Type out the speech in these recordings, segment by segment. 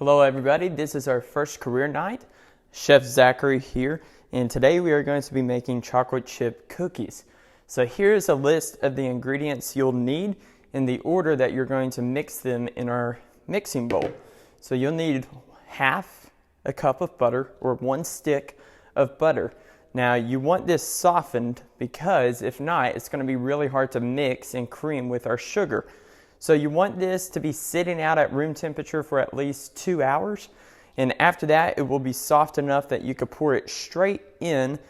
Hello everybody, this is our first career night. Chef Zachary here, and today we are going to be making chocolate chip cookies. So here's a list of the ingredients you'll need in the order that you're going to mix them in our mixing bowl. So you'll need half a cup of butter, or 1 stick of butter. Now you want this softened because if not, it's going to be really hard to mix and cream with our sugar. So you want this to be sitting out at room temperature for at least 2 hours. And after that, it will be soft enough that you could pour it straight in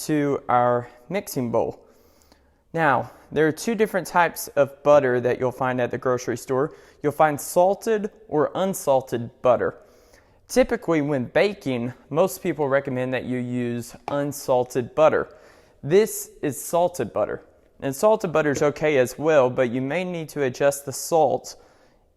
to our mixing bowl. Now, there are 2 different types of butter that you'll find at the grocery store. You'll find salted or unsalted butter. Typically, when baking, most people recommend that you use unsalted butter. This is salted butter. And salted butter is okay as well, but you may need to adjust the salt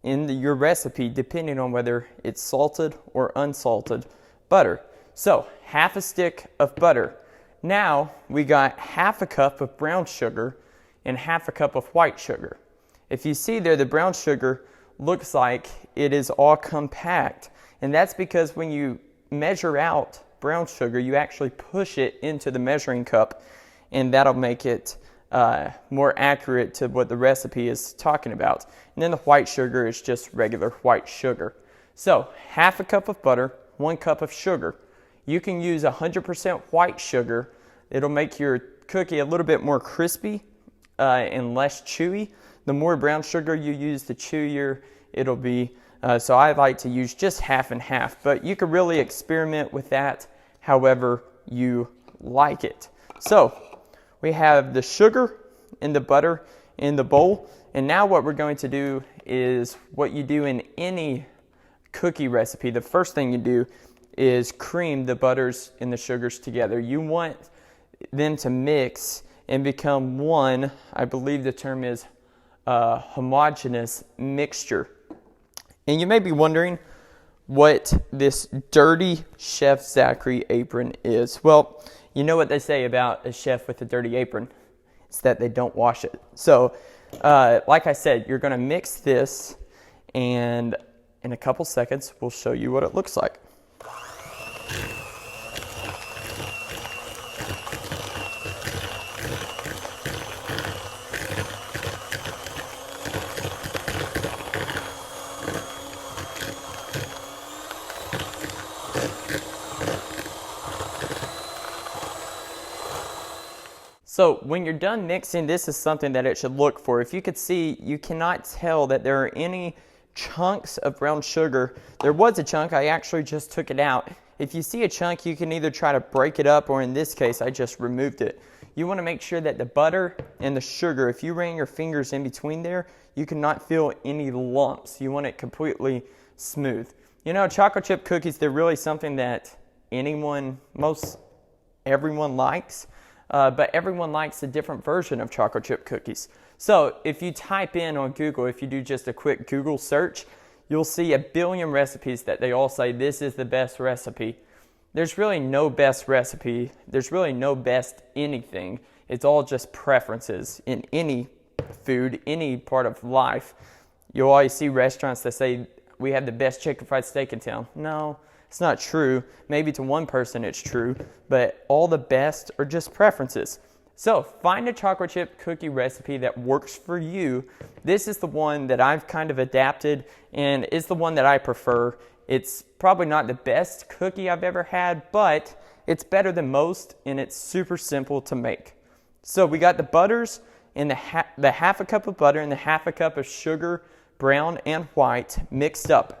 in your recipe depending on whether it's salted or unsalted butter. So, half a stick of butter. Now, we got half a cup of brown sugar and half a cup of white sugar. If you see there, the brown sugar looks like it is all compact. And that's because when you measure out brown sugar, you actually push it into the measuring cup, and that'll make it more accurate to what the recipe is talking about. And then the white sugar is just regular white sugar. So half a cup of butter, 1 cup of sugar. You can use 100% white sugar. It'll make your cookie a little bit more crispy and less chewy. The more brown sugar you use, the chewier it'll be. So I like to use just half and half, but you can really experiment with that however you like it. So we have the sugar and the butter in the bowl. And now what we're going to do is what you do in any cookie recipe. The first thing you do is cream the butters and the sugars together. You want them to mix and become one, I believe the term is homogeneous mixture. And you may be wondering what this dirty Chef Zachary apron is. Well, you know what they say about a chef with a dirty apron? It's that they don't wash it. So, like I said, you're going to mix this, and in a couple seconds, we'll show you what it looks like. So when you're done mixing, this is something that it should look for. If you could see, you cannot tell that there are any chunks of brown sugar. There was a chunk, I actually just took it out. If you see a chunk, you can either try to break it up, or in this case, I just removed it. You want to make sure that the butter and the sugar, if you ran your fingers in between there, you cannot feel any lumps. You want it completely smooth. You know, chocolate chip cookies, they're really something that everyone likes. But everyone likes a different version of chocolate chip cookies. So if you type in on Google, if you do just a quick Google search, you'll see a billion recipes that they all say this is the best recipe. There's really no best recipe. There's really no best anything. It's all just preferences in any food, any part of life. You'll always see restaurants that say we have the best chicken fried steak in town. No. It's not true. Maybe to one person it's true, but all the best are just preferences. So find a chocolate chip cookie recipe that works for you. This is the one that I've kind of adapted, and is the one that I prefer. It's probably not the best cookie I've ever had, but it's better than most, and it's super simple to make. So we got the butters and the half a cup of butter and the half a cup of sugar, brown and white, mixed up.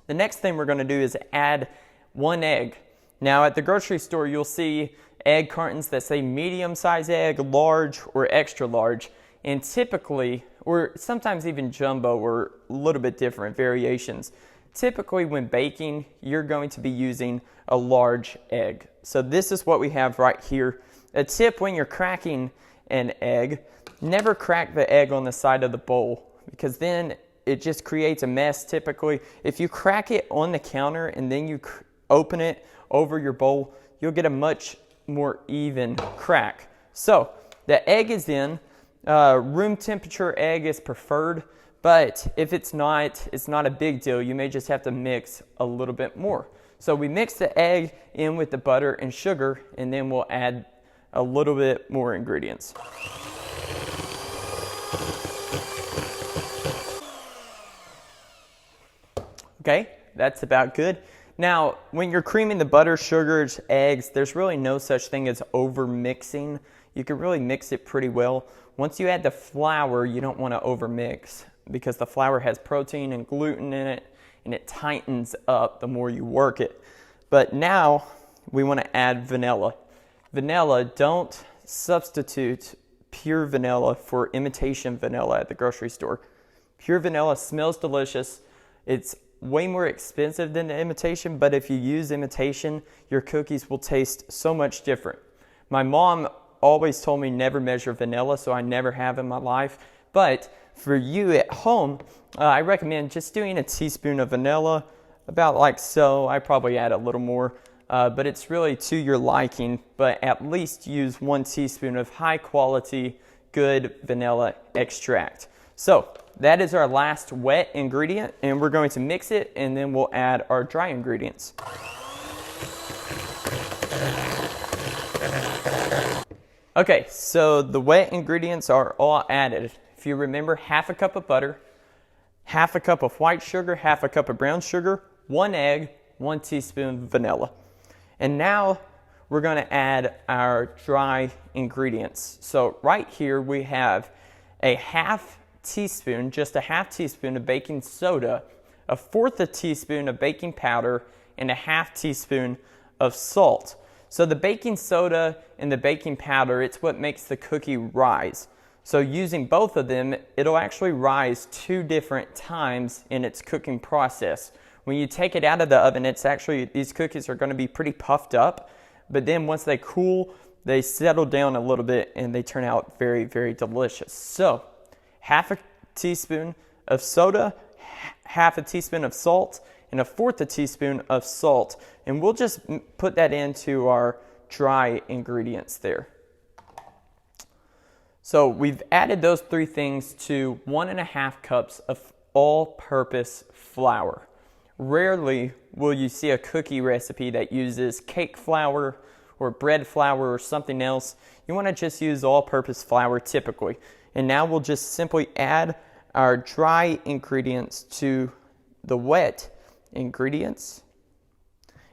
The next thing we're going to do is add 1 egg. Now at the grocery store, you'll see egg cartons that say medium size egg, large, or extra large. And typically, or sometimes even jumbo, or a little bit different variations. Typically when baking, you're going to be using a large egg. So this is what we have right here. A tip when you're cracking an egg, never crack the egg on the side of the bowl, because then it just creates a mess typically. If you crack it on the counter and then you open it over your bowl, you'll get a much more even crack. So the egg is in. Room temperature egg is preferred, But if it's not a big deal. You may just have to mix a little bit more. So we mix the egg in with the butter and sugar, and then we'll add a little bit more ingredients. Okay, that's about good. Now, when you're creaming the butter, sugars, eggs, there's really no such thing as over mixing. You can really mix it pretty well. Once you add the flour, you don't want to over mix because the flour has protein and gluten in it, and it tightens up the more you work it. But now we want to add vanilla. Vanilla, don't substitute pure vanilla for imitation vanilla at the grocery store. Pure vanilla smells delicious. It's way more expensive than the imitation, but if you use imitation, your cookies will taste so much different. My mom always told me never measure vanilla, so I never have in my life. But for you at home, I recommend just doing a teaspoon of vanilla, about like so. I probably add a little more, but it's really to your liking. But at least use 1 teaspoon of high quality, good vanilla extract. So that is our last wet ingredient, and we're going to mix it, and then we'll add our dry ingredients. Okay, so the wet ingredients are all added. If you remember, half a cup of butter, half a cup of white sugar, half a cup of brown sugar, 1 egg, 1 teaspoon vanilla. And now we're going to add our dry ingredients. So right here we have a half teaspoon, just a half teaspoon of baking soda, a 1/4 teaspoon of baking powder, and a half teaspoon of salt. So the baking soda and the baking powder, it's what makes the cookie rise. So using both of them, it'll actually rise 2 different times in its cooking process. When you take it out of the oven, it's actually, these cookies are going to be pretty puffed up, but then once they cool, they settle down a little bit and they turn out very, very delicious. So half a teaspoon of soda, half a teaspoon of salt, and a 1/4 teaspoon of salt. And we'll just put that into our dry ingredients there. So we've added those 3 things to 1½ cups of all-purpose flour. Rarely will you see a cookie recipe that uses cake flour or bread flour or something else. You want to just use all-purpose flour typically. And now we'll just simply add our dry ingredients to the wet ingredients.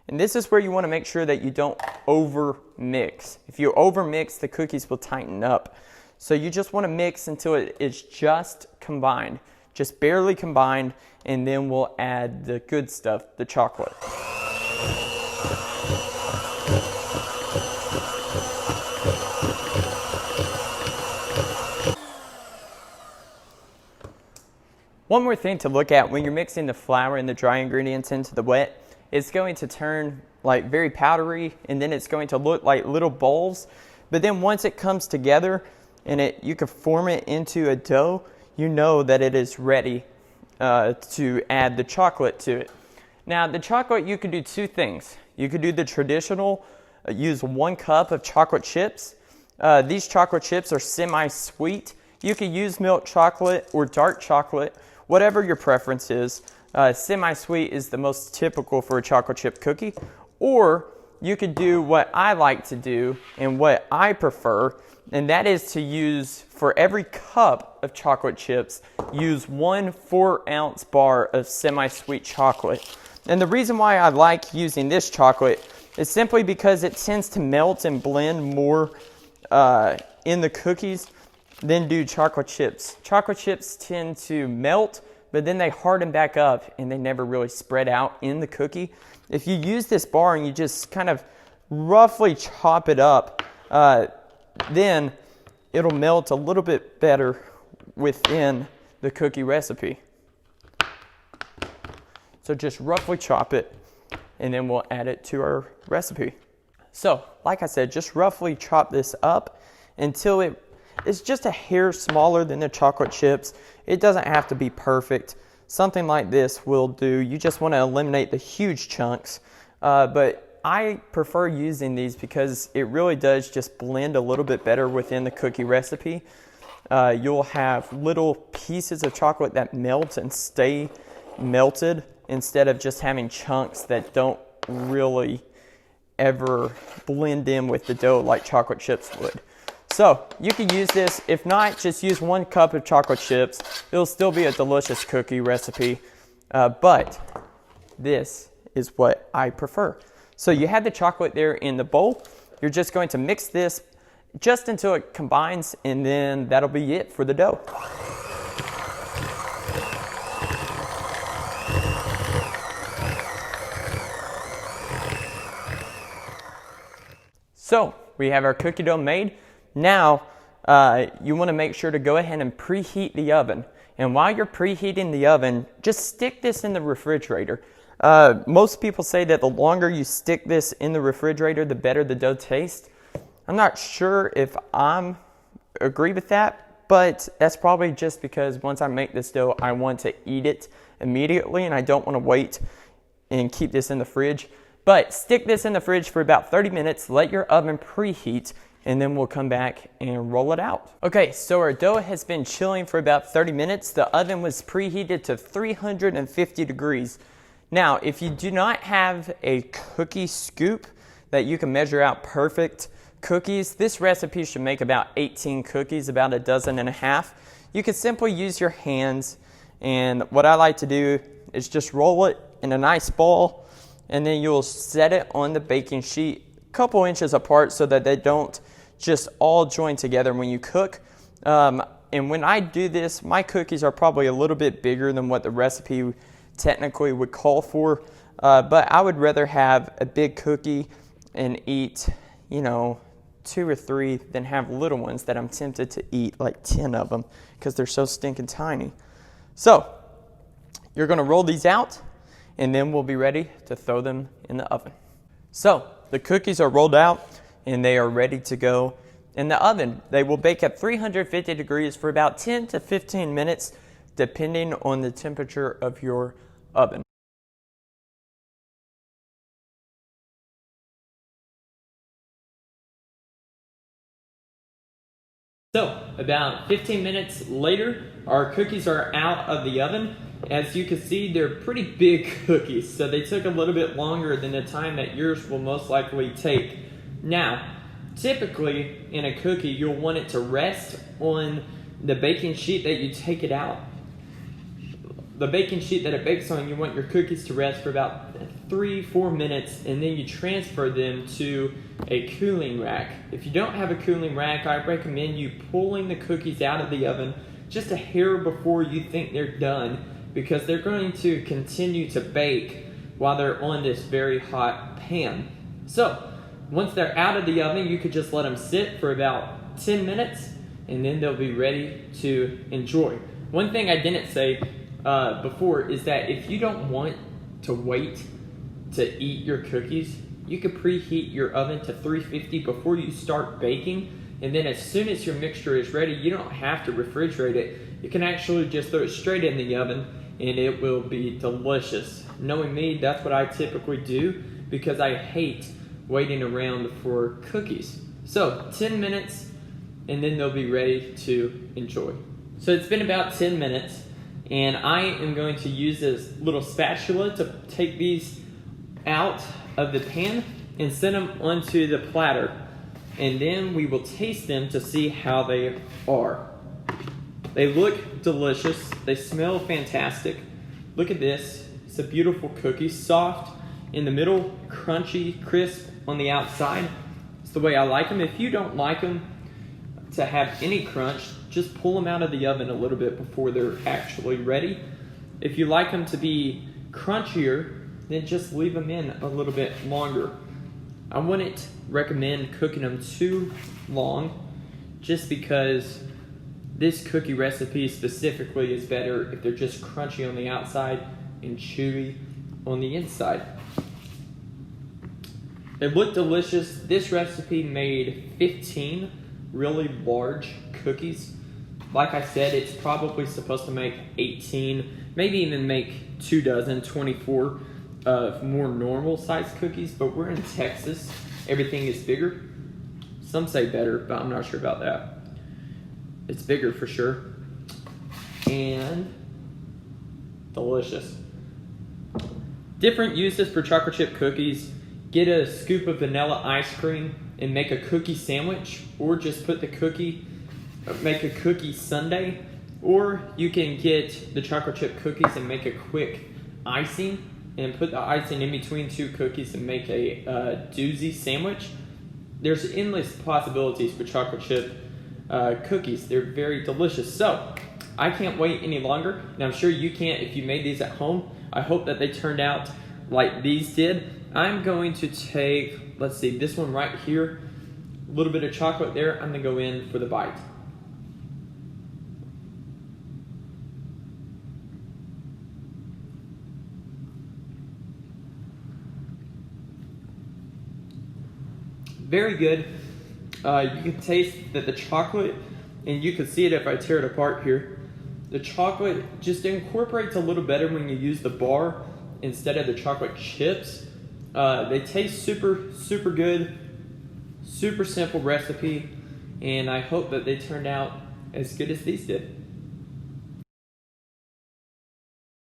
And this is where you want to make sure that you don't over mix. If you over mix, the cookies will tighten up. So you just want to mix until it is just combined, just barely combined, and then we'll add the good stuff, the chocolate. One more thing to look at when you're mixing the flour and the dry ingredients into the wet, it's going to turn like very powdery, and then it's going to look like little balls. But then once it comes together and you can form it into a dough, you know that it is ready to add the chocolate to it. Now the chocolate, you could do 2 things. You could do the traditional, use 1 cup of chocolate chips. These chocolate chips are semi-sweet. You could use milk chocolate or dark chocolate, whatever your preference is. Semi-sweet is the most typical for a chocolate chip cookie. Or you could do what I like to do and what I prefer, and that is to use, for every cup of chocolate chips, use 1 4-ounce bar of semi-sweet chocolate. And the reason why I like using this chocolate is simply because it tends to melt and blend more in the cookies than do chocolate chips. Chocolate chips tend to melt, but then they harden back up and they never really spread out in the cookie. If you use this bar and you just kind of roughly chop it up, then it'll melt a little bit better within the cookie recipe. So just roughly chop it, and then we'll add it to our recipe. So, like I said, just roughly chop this up until it's just a hair smaller than the chocolate chips. It doesn't have to be perfect. Something like this will do. You just want to eliminate the huge chunks. But I prefer using these because it really does just blend a little bit better within the cookie recipe. you'll have little pieces of chocolate that melt and stay melted instead of just having chunks that don't really ever blend in with the dough like chocolate chips would. So you can use this. If not, just use 1 cup of chocolate chips. It'll still be a delicious cookie recipe, but this is what I prefer. So you have the chocolate there in the bowl. You're just going to mix this just until it combines, and then that'll be it for the dough. So we have our cookie dough made. Now you want to make sure to go ahead and preheat the oven. And while you're preheating the oven, just stick this in the refrigerator. Most people say that the longer you stick this in the refrigerator, the better the dough tastes. I'm not sure if I agree with that, but that's probably just because once I make this dough, I want to eat it immediately, and I don't want to wait and keep this in the fridge. But stick this in the fridge for about 30 minutes, let your oven preheat, and then we'll come back and roll it out. Okay, so our dough has been chilling for about 30 minutes. The oven was preheated to 350 degrees. Now, if you do not have a cookie scoop that you can measure out perfect cookies, this recipe should make about 18 cookies, about 1.5 dozen. You can simply use your hands, and what I like to do is just roll it in a nice ball, and then you'll set it on the baking sheet a couple inches apart so that they don't just all join together when you cook. And when I do this, my cookies are probably a little bit bigger than what the recipe technically would call for, but I would rather have a big cookie and eat, 2 or 3 than have little ones that I'm tempted to eat like 10 of them because they're so stinking tiny. So you're going to roll these out, and then we'll be ready to throw them in the oven. So the cookies are rolled out and they are ready to go in the oven. They will bake at 350 degrees for about 10 to 15 minutes, depending on the temperature of your oven. So about 15 minutes later, our cookies are out of the oven. As you can see, they're pretty big cookies, so they took a little bit longer than the time that yours will most likely take. Now, typically in a cookie, you'll want it to rest on the baking sheet that you take it out. The baking sheet that it bakes on, you want your cookies to rest for about 3-4 minutes, and then you transfer them to a cooling rack. If you don't have a cooling rack, I recommend you pulling the cookies out of the oven just a hair before you think they're done, because they're going to continue to bake while they're on this very hot pan. So once they're out of the oven, you could just let them sit for about 10 minutes, and then they'll be ready to enjoy. One thing I didn't say before is that if you don't want to wait to eat your cookies, you can preheat your oven to 350 before you start baking, and then as soon as your mixture is ready, you don't have to refrigerate it. You can actually just throw it straight in the oven and it will be delicious. Knowing me, that's what I typically do because I hate waiting around for cookies. So 10 minutes and then they'll be ready to enjoy. So it's been about 10 minutes. And I am going to use this little spatula to take these out of the pan and send them onto the platter. And then we will taste them to see how they are. They look delicious. They smell fantastic. Look at this. It's a beautiful cookie. Soft in the middle, crunchy, crisp on the outside. It's the way I like them. If you don't like them to have any crunch, just pull them out of the oven a little bit before they're actually ready. If you like them to be crunchier, then just leave them in a little bit longer. I wouldn't recommend cooking them too long just because this cookie recipe specifically is better if they're just crunchy on the outside and chewy on the inside. They look delicious. This recipe made 15 really large cookies. Like I said, it's probably supposed to make 18, maybe even make 2 dozen, 24 more normal sized cookies, but we're in Texas. Everything is bigger. Some say better, but I'm not sure about that. It's bigger for sure. And delicious. Different uses for chocolate chip cookies. Get a scoop of vanilla ice cream and make a cookie sandwich, or just put the make a cookie sundae, or you can get the chocolate chip cookies and make a quick icing and put the icing in between two cookies and make a doozy sandwich. There's endless possibilities for chocolate chip cookies. They're very delicious. So I can't wait any longer, and I'm sure you can't if you made these at home. I hope that they turned out like these did. I'm going to take, let's see, this one right here, a little bit of chocolate there. I'm gonna go in for the bite. Very good. You can taste that the chocolate, and you can see it if I tear it apart here, the chocolate just incorporates a little better when you use the bar instead of the chocolate chips. They taste super good, super simple recipe, and I hope that they turned out as good as these did.